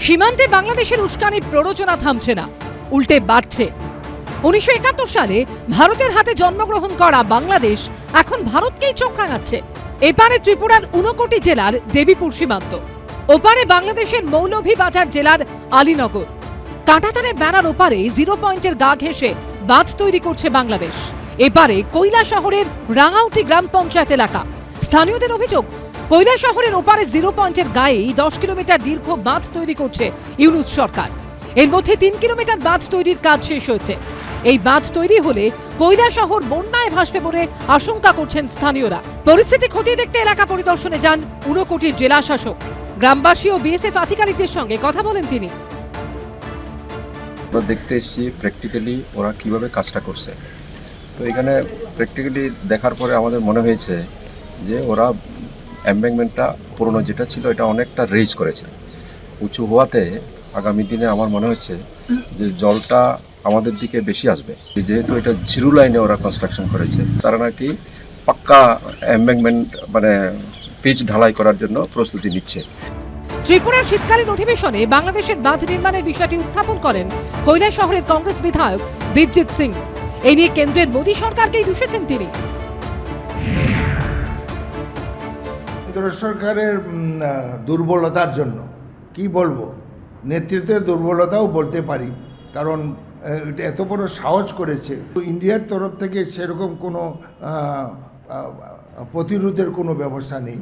সীমান্তে বাংলাদেশের উস্কানির প্ররোচনা থামছে না, উল্টে বাড়ছে। 1971 সালে ভারতের হাতে জন্মগ্রহণ করা বাংলাদেশ এখন ভারতকেই চোখ রাঙাচ্ছে। এপারে ত্রিপুরার ঊনকোটি জেলার দেবীপুর সীমান্ত, ওপারে বাংলাদেশের মৌলভীবাজার জেলার আলীনগর। কাঁটাতারের বেড়ার ওপারে জিরো পয়েন্টের গা ঘেঁষে বাঁধ তৈরি করছে বাংলাদেশ। এপারে কৈলাসহরের রাঙাউটি গ্রাম পঞ্চায়েত এলাকা। স্থানীয়দের অভিযোগ, কৈলাসহরের ওপারে জিরো পয়েন্টের গায়েই 10 কিলোমিটার দীর্ঘ বাঁধ তৈরি করছে ইউনূস সরকার। এর মধ্যে 3 কিলোমিটার বাঁধ তৈরির কাজ শেষ হয়েছে। এই বাঁধ তৈরি হলে কৈলাসহর বন্যায় ভাসবে বলে আশঙ্কা করছেন স্থানীয়রা। পরিস্থিতি খতিয়ে দেখতে এলাকা পরিদর্শনে যান ঊনকোটির জেলা শাসক। গ্রামবাসী ও বিএসএফ আধিকারিকদের সঙ্গে কথা বলেন তিনি। আমরা দেখতে এসেছি প্র্যাকটিক্যালি ওরা কিভাবে কাজটা করছে। তো এখানে প্র্যাকটিক্যালি দেখার পরে আমাদের মনে হয়েছে যে ওরা এমব্যাঙ্কমেন্টটা পুরনো যেটা ছিল এটা অনেকটা রেজ করেছে। উঁচু হওয়াতে আগামী দিনে আমার মনে হচ্ছে যে জলটা আমাদের দিকে বেশি আসবে। যেহেতু এটা জিরো লাইনে ওরা কনস্ট্রাকশন করেছে, তারা নাকি পাক্কা এমব্যাঙ্কমেন্ট মানে পিচ ঢালাই করার জন্য প্রস্তুতি নিচ্ছে। ত্রিপুরার শীতকালীন অধিবেশনে বাংলাদেশের বাঁধ নির্মাণের বিষয়টি উত্থাপন করেন কৈলাসহরের কংগ্রেস বিধায়ক বীরজিৎ সিং। এই নিয়ে কেন্দ্রের মোদী সরকারকেই দুষেছেন তিনি। কেন্দ্র সরকারের দুর্বলতার জন্য কি বলবো, নেতৃত্বের দুর্বলতাও বলতে পারি, কারণ এত বড় সাহস করেছে। ইন্ডিয়ার তরফ থেকে সেরকম কোনো প্রতিরোধের কোনো ব্যবস্থা নেই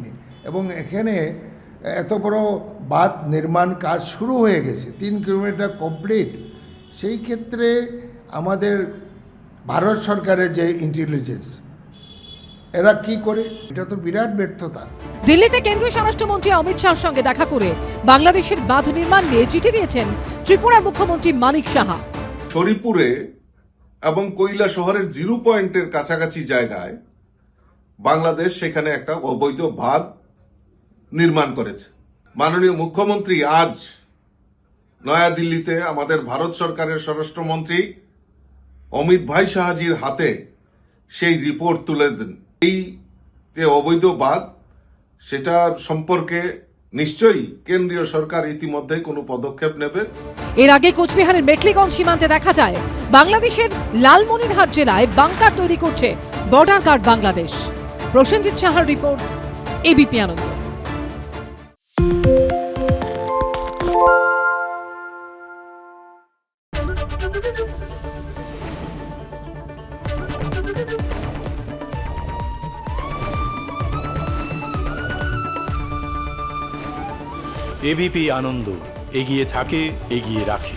এবং এখানে এত বড় বাঁধ নির্মাণ কাজ শুরু হয়ে গেছে, 3 কিলোমিটার কমপ্লিট। সেই ক্ষেত্রে আমাদের ভারত সরকারের যে ইন্টেলিজেন্স, এরা কি করে, এটা তো বিরাট ব্যর্থতা। দিল্লিতে কেন্দ্রীয় স্বরাষ্ট্রমন্ত্রী অমিত শাহর সঙ্গে দেখা করে বাংলাদেশের বাঁধ নির্মাণ নিয়ে চিঠি দিয়েছেন ত্রিপুরার মুখ্যমন্ত্রী মানিক সাহা। শরীপুরে এবং কৈলাসহরের জিরো পয়েন্টের কাছাকাছি জায়গায় বাংলাদেশ সেখানে একটা অবৈধ বাঁধ নির্মাণ করেছে। মাননীয় মুখ্যমন্ত্রী আজ নয়াদিল্লিতে আমাদের ভারত সরকারের স্বরাষ্ট্রমন্ত্রী অমিত ভাই শাহজির হাতে সেই রিপোর্ট তুলে দেন। এই যে অবৈধ বাঁধ, সেটা সম্পর্কে নিশ্চয়ই কেন্দ্রীয় সরকার ইতিমধ্যে কোনো পদক্ষেপ নেবে। এর আগে কোচবিহারের মেখলিগঞ্জ সীমান্তে দেখা যায় বাংলাদেশের লালমনিরহাট জেলায় বাংকার তৈরি করছে বর্ডার গার্ড বাংলাদেশ। প্রসেনজিৎ সাহার রিপোর্ট, এবিপি আনন্দ। এবিপি আনন্দ, এগিয়ে থাকে, এগিয়ে রাখে।